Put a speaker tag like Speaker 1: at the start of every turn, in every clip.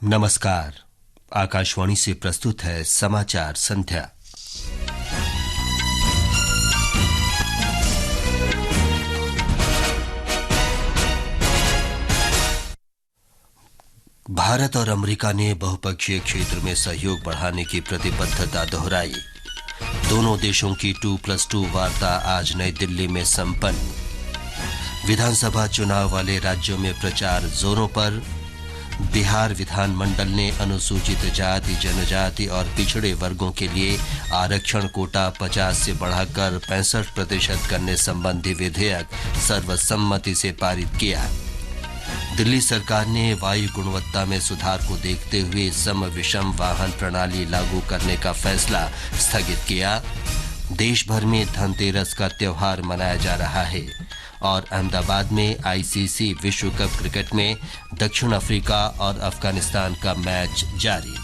Speaker 1: नमस्कार। आकाशवाणी से प्रस्तुत है समाचार संध्या। भारत और अमेरिका ने बहुपक्षीय क्षेत्र में सहयोग बढ़ाने की प्रतिबद्धता दोहराई। दोनों देशों की 2+2 वार्ता आज नई दिल्ली में संपन्न। विधानसभा चुनाव वाले राज्यों में प्रचार जोरों पर। बिहार विधानमंडल ने अनुसूचित जाति, जनजाति और पिछड़े वर्गों के लिए आरक्षण कोटा 50 से बढ़ाकर 65% करने संबंधी विधेयक सर्वसम्मति से पारित किया। दिल्ली सरकार ने वायु गुणवत्ता में सुधार को देखते हुए सम विषम वाहन प्रणाली लागू करने का फैसला स्थगित किया। देश भर में धनतेरस का त्योहार मनाया जा रहा है और अहमदाबाद में आईसीसी विश्व कप क्रिकेट में दक्षिण अफ्रीका और अफगानिस्तान का मैच जारी।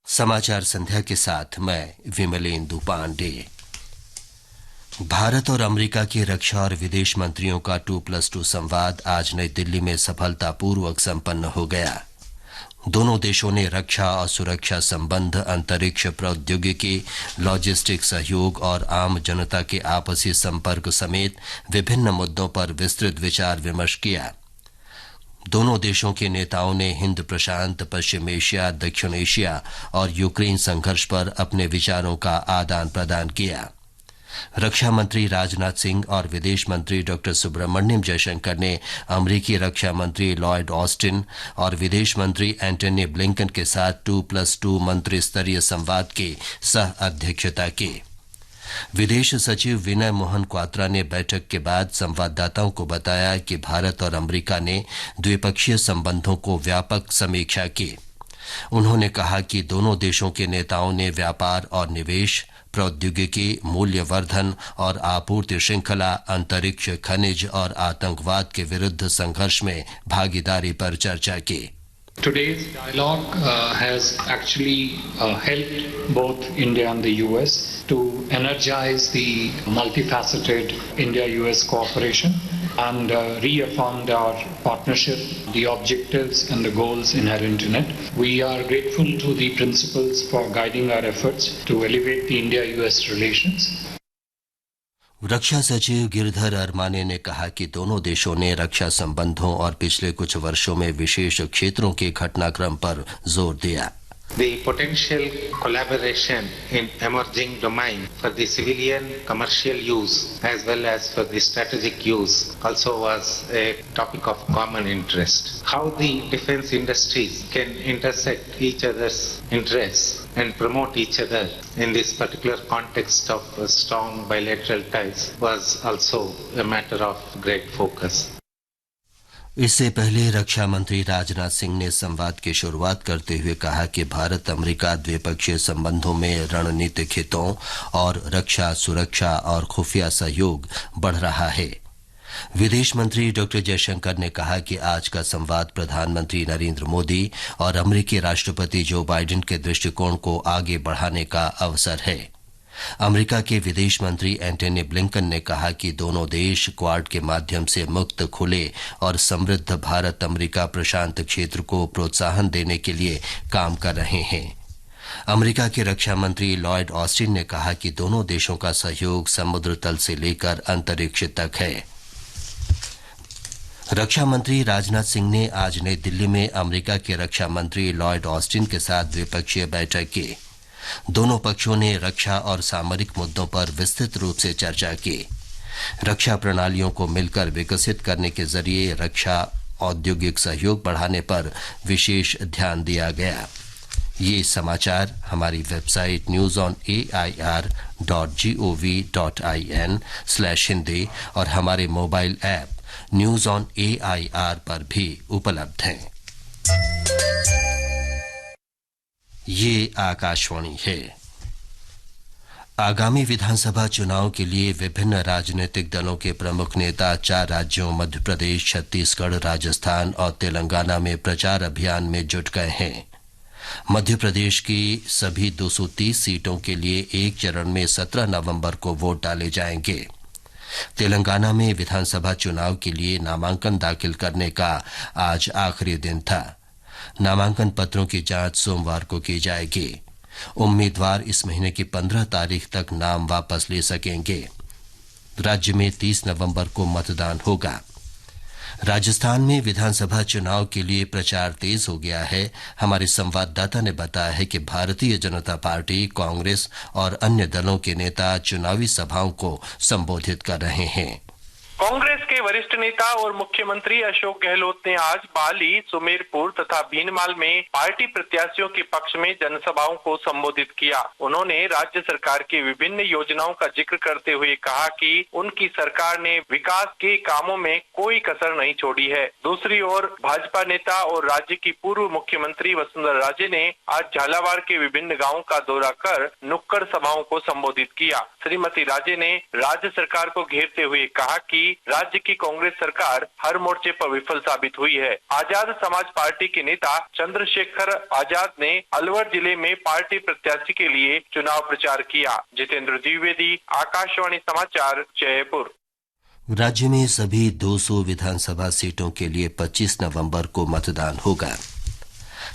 Speaker 1: समाचार संध्या के साथ मैं विमलेंदु पांडे। भारत और अमेरिका के रक्षा और विदेश मंत्रियों का 2+2 संवाद आज नई दिल्ली में सफलतापूर्वक संपन्न हो गया। दोनों देशों ने रक्षा और सुरक्षा संबंध, अंतरिक्ष प्रौद्योगिकी, लॉजिस्टिक सहयोग और आम जनता के आपसी संपर्क समेत विभिन्न मुद्दों पर विस्तृत विचार विमर्श किया। दोनों देशों के नेताओं ने हिंद प्रशांत, पश्चिम एशिया, दक्षिण एशिया और यूक्रेन संघर्ष पर अपने विचारों का आदान प्रदान किया। रक्षा मंत्री राजनाथ सिंह और विदेश मंत्री डॉ सुब्रमण्यम जयशंकर ने अमेरिकी रक्षा मंत्री लॉयड ऑस्टिन और विदेश मंत्री एंटनी ब्लिंकन के साथ 2+2 मंत्री स्तरीय संवाद की सह अध्यक्षता की। विदेश सचिव विनय मोहन क्वात्रा ने बैठक के बाद संवाददाताओं को बताया कि भारत और अमेरिका ने द्विपक्षीय संबंधों को व्यापक समीक्षा की। उन्होंने कहा कि दोनों देशों के नेताओं ने व्यापार और निवेश, प्रौद्योगिकी, मूल्यवर्धन और आपूर्ति श्रृंखला, अंतरिक्ष, खनिज और आतंकवाद के विरुद्ध संघर्ष में भागीदारी पर चर्चा की।
Speaker 2: Today's dialogue has actually helped both India and the US to energize the multifaceted India-US cooperation and reaffirmed our partnership, the objectives and the goals inherent in it. We are grateful to the principals for guiding our efforts to elevate the India-US relations.
Speaker 1: रक्षा सचिव गिरधर अरमाने ने कहा कि दोनों देशों ने रक्षा संबंधों और पिछले कुछ वर्षों में विशेष क्षेत्रों के घटनाक्रम पर जोर दिया।
Speaker 3: The potential collaboration in emerging domains for the civilian commercial use as well as for the strategic use also was a topic of common interest. How the defense industries can intersect each other's interests and promote each other in this particular context of strong bilateral ties was also a matter of great focus.
Speaker 1: इससे पहले रक्षा मंत्री राजनाथ सिंह ने संवाद की शुरुआत करते हुए कहा कि भारत अमेरिका द्विपक्षीय संबंधों में रणनीतिक हितों और रक्षा, सुरक्षा और खुफिया सहयोग बढ़ रहा है। विदेश मंत्री डॉ जयशंकर ने कहा कि आज का संवाद प्रधानमंत्री नरेंद्र मोदी और अमेरिकी राष्ट्रपति जो बाइडेन के दृष्टिकोण को आगे बढ़ाने का अवसर है। अमेरिका के विदेश मंत्री एंटनी ब्लिंकन ने कहा कि दोनों देश क्वाड के माध्यम से मुक्त, खुले और समृद्ध भारत अमेरिका प्रशांत क्षेत्र को प्रोत्साहन देने के लिए काम कर रहे हैं। अमेरिका के रक्षा मंत्री लॉयड ऑस्टिन ने कहा कि दोनों देशों का सहयोग समुद्र तल से लेकर अंतरिक्ष तक है। रक्षा मंत्री राजनाथ सिंह ने आज नई दिल्ली में अमेरिका के रक्षा मंत्री लॉयड ऑस्टिन के साथ द्विपक्षीय बैठक की। दोनों पक्षों ने रक्षा और सामरिक मुद्दों पर विस्तृत रूप से चर्चा की। रक्षा प्रणालियों को मिलकर विकसित करने के जरिए रक्षा औद्योगिक सहयोग बढ़ाने पर विशेष ध्यान दिया गया। ये समाचार हमारी वेबसाइट newsonair.gov.in/hindi और हमारे mobile app news on AIR पर भी उपलब्ध हैं। ये आकाशवाणी है। आगामी विधानसभा चुनाव के लिए विभिन्न राजनीतिक दलों के प्रमुख नेता 4 राज्यों मध्य प्रदेश, छत्तीसगढ़, राजस्थान और तेलंगाना में प्रचार अभियान में जुट गए हैं। मध्य प्रदेश की सभी 230 सीटों के लिए एक चरण में 17 नवंबर को वोट डाले जाएंगे। तेलंगाना में विधानसभा चुनाव के लिए नामांकन दाखिल करने का आज आखिरी दिन था। नामांकन पत्रों की जांच सोमवार को की जाएगी। उम्मीदवार इस महीने की 15 तारीख तक नाम वापस ले सकेंगे। राज्य में 30 नवंबर को मतदान होगा। राजस्थान में विधानसभा चुनाव के लिए प्रचार तेज हो गया है। हमारे संवाददाता ने बताया है कि भारतीय जनता पार्टी, कांग्रेस और अन्य दलों के नेता चुनावी सभाओं को संबोधित कर रहे हैं।
Speaker 4: कांग्रेस के वरिष्ठ नेता और मुख्यमंत्री अशोक गहलोत ने आज बाली, सुमेरपुर तथा भीनमाल में पार्टी प्रत्याशियों के पक्ष में जनसभाओं को संबोधित किया। उन्होंने राज्य सरकार की विभिन्न योजनाओं का जिक्र करते हुए कहा कि उनकी सरकार ने विकास के कामों में कोई कसर नहीं छोड़ी है। दूसरी ओर भाजपा नेता और राज्य की पूर्व मुख्यमंत्री वसुंधरा राजे ने आज झालावाड़ के विभिन्न गाँवों का दौरा कर नुक्कड़ सभाओं को संबोधित किया। श्रीमती राजे ने राज्य सरकार को घेरते हुए कहा कि राज्य की कांग्रेस सरकार हर मोर्चे पर विफल साबित हुई है। आजाद समाज पार्टी के नेता चंद्रशेखर आजाद ने अलवर जिले में पार्टी प्रत्याशी के लिए चुनाव प्रचार किया। जितेंद्र द्विवेदी, आकाशवाणी समाचार, जयपुर।
Speaker 1: राज्य में सभी 200 विधानसभा सीटों के लिए 25 नवंबर को मतदान होगा।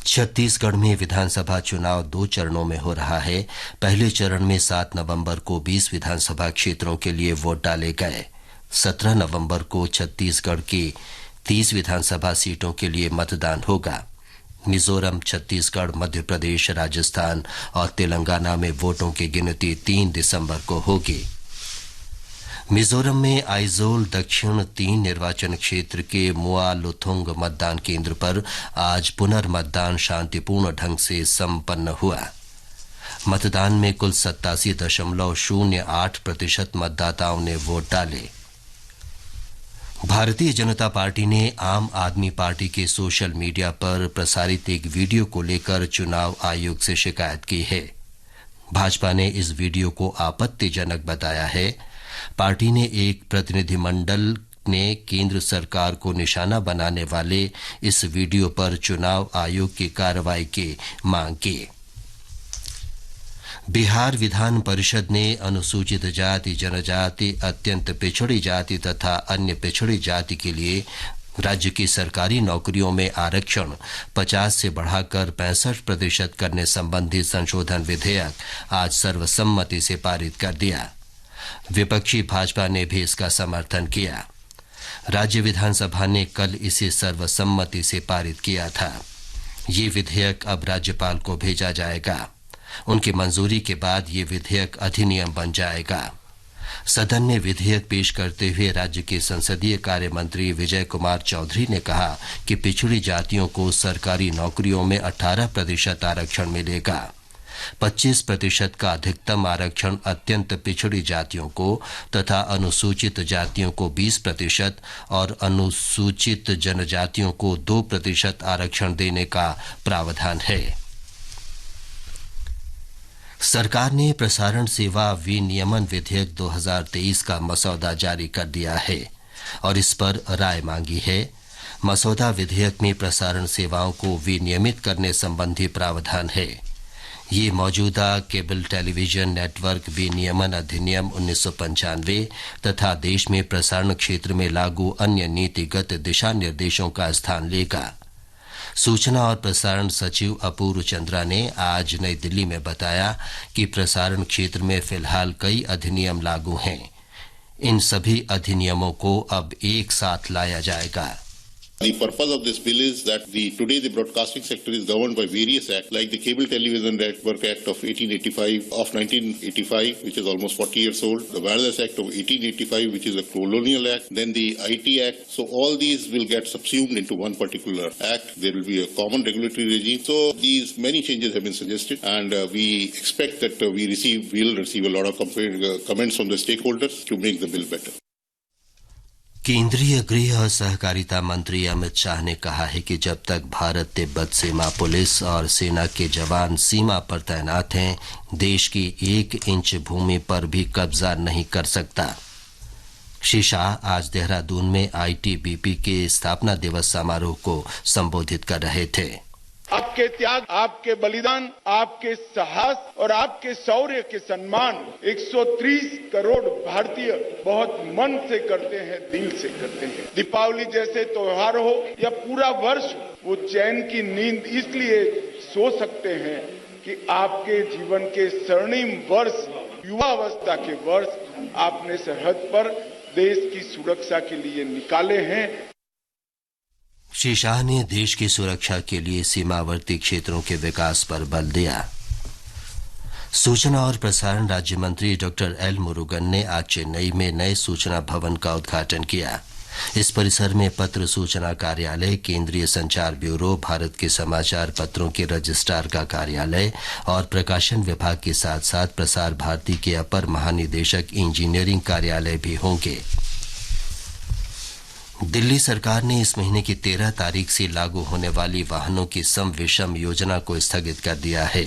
Speaker 1: छत्तीसगढ़ में विधानसभा चुनाव 2 चरणों में हो रहा है। पहले चरण में 7 नवंबर को 20 विधानसभा क्षेत्रों के लिए वोट डाले गए। 17 नवंबर को छत्तीसगढ़ की 30 विधानसभा सीटों के लिए मतदान होगा। मिजोरम, छत्तीसगढ़, मध्य प्रदेश, राजस्थान और तेलंगाना में वोटों की गिनती 3 दिसंबर को होगी। मिजोरम में आइजोल दक्षिण 3 निर्वाचन क्षेत्र के मुआलुथुंग मतदान केंद्र पर आज पुनर्मतदान शांतिपूर्ण ढंग से संपन्न हुआ। मतदान में कुल 87.08% मतदाताओं ने वोट डाले। भारतीय जनता पार्टी ने आम आदमी पार्टी के सोशल मीडिया पर प्रसारित एक वीडियो को लेकर चुनाव आयोग से शिकायत की है। भाजपा ने इस वीडियो को आपत्तिजनक बताया है। पार्टी ने एक प्रतिनिधिमंडल ने केंद्र सरकार को निशाना बनाने वाले इस वीडियो पर चुनाव आयोग की कार्रवाई की मांग की। बिहार विधान परिषद ने अनुसूचित जाति, जनजाति, अत्यंत पिछड़ी जाति तथा अन्य पिछड़ी जाति के लिए राज्य की सरकारी नौकरियों में आरक्षण 50 से बढ़ाकर 65% करने संबंधी संशोधन विधेयक आज सर्वसम्मति से पारित कर दिया। विपक्षी भाजपा ने भी इसका समर्थन किया। राज्य विधानसभा ने कल इसे सर्वसम्मति से पारित किया था। ये विधेयक अब राज्यपाल को भेजा जाएगा। उनकी मंजूरी के बाद ये विधेयक अधिनियम बन जाएगा। सदन में विधेयक पेश करते हुए राज्य के संसदीय कार्य मंत्री विजय कुमार चौधरी ने कहा कि पिछड़ी जातियों को सरकारी नौकरियों में 18% आरक्षण मिलेगा। 25% का अधिकतम आरक्षण अत्यंत पिछड़ी जातियों को तथा अनुसूचित जातियों को 20% और अनुसूचित जनजातियों को 2% आरक्षण देने का प्रावधान है। सरकार ने प्रसारण सेवा विनियमन विधेयक 2023 का मसौदा जारी कर दिया है और इस पर राय मांगी है। मसौदा विधेयक में प्रसारण सेवाओं को विनियमित करने संबंधी प्रावधान है। ये मौजूदा केबल टेलीविजन नेटवर्क विनियमन अधिनियम 1995 तथा देश में प्रसारण क्षेत्र में लागू अन्य नीतिगत दिशा निर्देशों का स्थान लेगा। सूचना और प्रसारण सचिव अपूर्व चंद्रा ने आज नई दिल्ली में बताया कि प्रसारण क्षेत्र में फिलहाल कई अधिनियम लागू हैं। इन सभी अधिनियमों को अब एक साथ लाया जाएगा।
Speaker 5: The purpose of this bill is that today the broadcasting sector is governed by various acts like the Cable Television Network Act of 1985, which is almost 40 years old, the Wireless Act of 1885, which is a colonial act, then the IT Act. So all these will get subsumed into one particular act. There will be a common regulatory regime. So these many changes have been suggested, and we expect that we'll receive a lot of comments from the stakeholders to make the bill better.
Speaker 1: केंद्रीय गृह और सहकारिता मंत्री अमित शाह ने कहा है कि जब तक भारत तिब्बत सीमा पुलिस और सेना के जवान सीमा पर तैनात हैं, देश की 1 इंच भूमि पर भी कब्जा नहीं कर सकता। श्री शाह आज देहरादून में आईटीबीपी के स्थापना दिवस समारोह को संबोधित कर रहे थे।
Speaker 6: आपके त्याग, आपके बलिदान, आपके साहस और आपके शौर्य के सम्मान 130 करोड़ भारतीय बहुत मन से करते हैं, दिल से करते हैं। दीपावली जैसे त्योहार हो या पूरा वर्ष, वो चैन की नींद इसलिए सो सकते हैं कि आपके जीवन के स्वर्णिम वर्ष, युवावस्था के वर्ष आपने सरहद पर देश की सुरक्षा के लिए निकाले हैं।
Speaker 1: श्री शाह ने देश की सुरक्षा के लिए सीमावर्ती क्षेत्रों के विकास पर बल दिया। सूचना और प्रसारण राज्य मंत्री डॉक्टर एल मुरुगन ने आज चेन्नई में नए सूचना भवन का उद्घाटन किया। इस परिसर में पत्र सूचना कार्यालय, केंद्रीय संचार ब्यूरो, भारत के समाचार पत्रों के रजिस्ट्रार का कार्यालय और प्रकाशन विभाग के साथ साथ प्रसार भारती के अपर महानिदेशक इंजीनियरिंग कार्यालय भी होंगे। दिल्ली सरकार ने इस महीने की 13 तारीख से लागू होने वाली वाहनों की सम विषम योजना को स्थगित कर दिया है।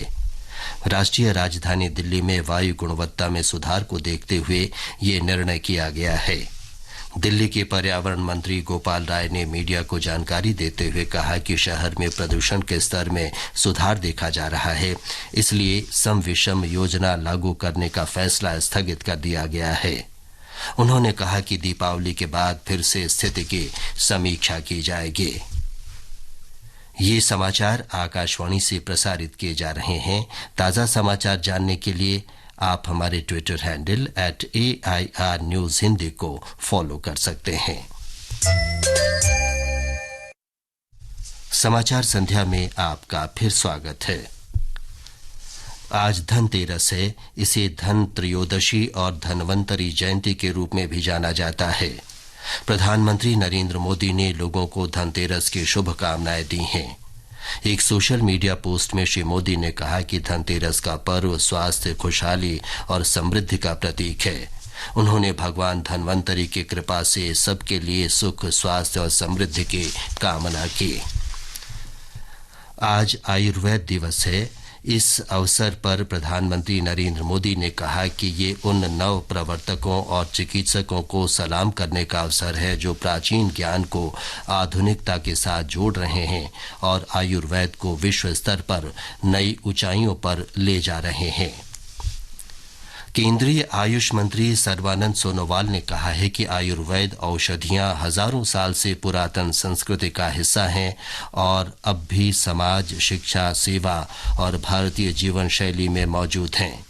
Speaker 1: राष्ट्रीय राजधानी दिल्ली में वायु गुणवत्ता में सुधार को देखते हुए ये निर्णय किया गया है। दिल्ली के पर्यावरण मंत्री गोपाल राय ने मीडिया को जानकारी देते हुए कहा कि शहर में प्रदूषण के स्तर में सुधार देखा जा रहा है, इसलिए सम विषम योजना लागू करने का फैसला स्थगित कर दिया गया है। उन्होंने कहा कि दीपावली के बाद फिर से स्थिति की समीक्षा की जाएगी। ये समाचार आकाशवाणी से प्रसारित किए जा रहे हैं। ताज़ा समाचार जानने के लिए आप हमारे Twitter handle @AIR News Hindi को फॉलो कर सकते हैं। समाचार संध्या में आपका फिर स्वागत है। आज धनतेरस है। इसे धन त्रयोदशी और धनवंतरी जयंती के रूप में भी जाना जाता है। प्रधानमंत्री नरेंद्र मोदी ने लोगों को धनतेरस की शुभकामनाएं दी हैं। एक सोशल मीडिया पोस्ट में श्री मोदी ने कहा कि धनतेरस का पर्व स्वास्थ्य, खुशहाली और समृद्धि का प्रतीक है। उन्होंने भगवान धनवंतरी की कृपा से सबके लिए सुख, स्वास्थ्य और समृद्धि की कामना की। आज आयुर्वेद दिवस है। इस अवसर पर प्रधानमंत्री नरेंद्र मोदी ने कहा कि ये उन नव प्रवर्तकों और चिकित्सकों को सलाम करने का अवसर है जो प्राचीन ज्ञान को आधुनिकता के साथ जोड़ रहे हैं और आयुर्वेद को विश्व स्तर पर नई ऊंचाइयों पर ले जा रहे हैं। केंद्रीय आयुष मंत्री सर्बानंद सोनोवाल ने कहा है कि आयुर्वेद औषधियां हजारों साल से पुरातन संस्कृति का हिस्सा हैं और अब भी समाज, शिक्षा, सेवा और भारतीय जीवन शैली में मौजूद हैं।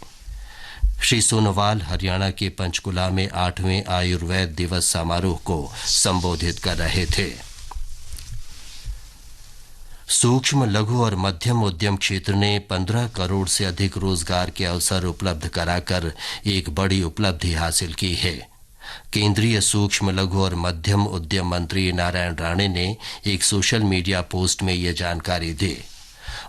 Speaker 1: श्री सोनोवाल हरियाणा के पंचकुला में 8वें आयुर्वेद दिवस समारोह को संबोधित कर रहे थे। सूक्ष्म, लघु और मध्यम उद्यम क्षेत्र ने 15 करोड़ से अधिक रोजगार के अवसर उपलब्ध कराकर एक बड़ी उपलब्धि हासिल की है। केंद्रीय सूक्ष्म, लघु और मध्यम उद्यम मंत्री नारायण राणे ने एक सोशल मीडिया पोस्ट में ये जानकारी दी।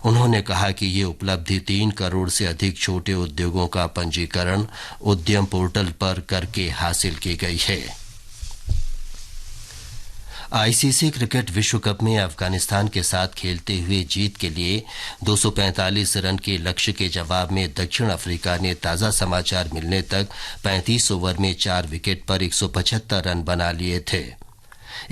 Speaker 1: उन्होंने कहा कि ये उपलब्धि 3 करोड़ से अधिक छोटे उद्योगों का पंजीकरण उद्यम पोर्टल पर करके हासिल की गई है। आईसीसी क्रिकेट विश्व कप में अफगानिस्तान के साथ खेलते हुए जीत के लिए 245 रन के लक्ष्य के जवाब में दक्षिण अफ्रीका ने ताज़ा समाचार मिलने तक 35 ओवर में 4 विकेट पर 175 रन बना लिए थे।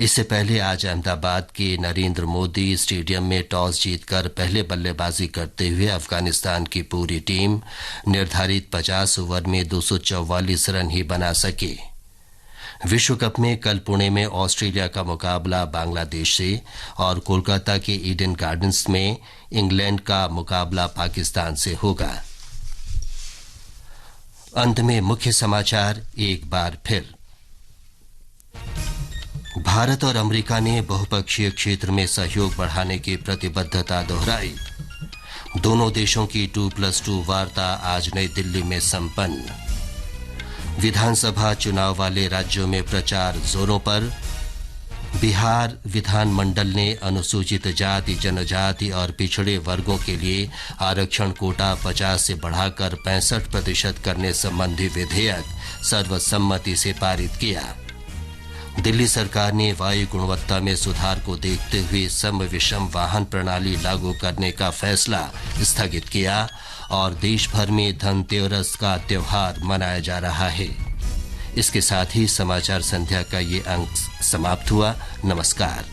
Speaker 1: इससे पहले आज अहमदाबाद के नरेंद्र मोदी स्टेडियम में टॉस जीतकर पहले बल्लेबाजी करते हुए अफगानिस्तान की पूरी टीम निर्धारित 50 ओवर में 244 रन ही बना सकी। विश्व कप में कल पुणे में ऑस्ट्रेलिया का मुकाबला बांग्लादेश से और कोलकाता के ईडन गार्डन्स में इंग्लैंड का मुकाबला पाकिस्तान से होगा। अंत में मुख्य समाचार एक बार फिर। भारत और अमेरिका ने बहुपक्षीय क्षेत्र में सहयोग बढ़ाने की प्रतिबद्धता दोहराई। दोनों देशों की 2+2 वार्ता आज नई दिल्ली में संपन्न। विधानसभा चुनाव वाले राज्यों में प्रचार जोरों पर। बिहार विधानमंडल ने अनुसूचित जाति, जनजाति और पिछड़े वर्गों के लिए आरक्षण कोटा 50 से बढ़ाकर 65% करने संबंधी विधेयक सर्वसम्मति से पारित किया। दिल्ली सरकार ने वायु गुणवत्ता में सुधार को देखते हुए सम विषम वाहन प्रणाली लागू करने का फैसला स्थगित किया और देश भर में धनतेरस का त्योहार मनाया जा रहा है। इसके साथ ही समाचार संध्या का ये अंक समाप्त हुआ। नमस्कार।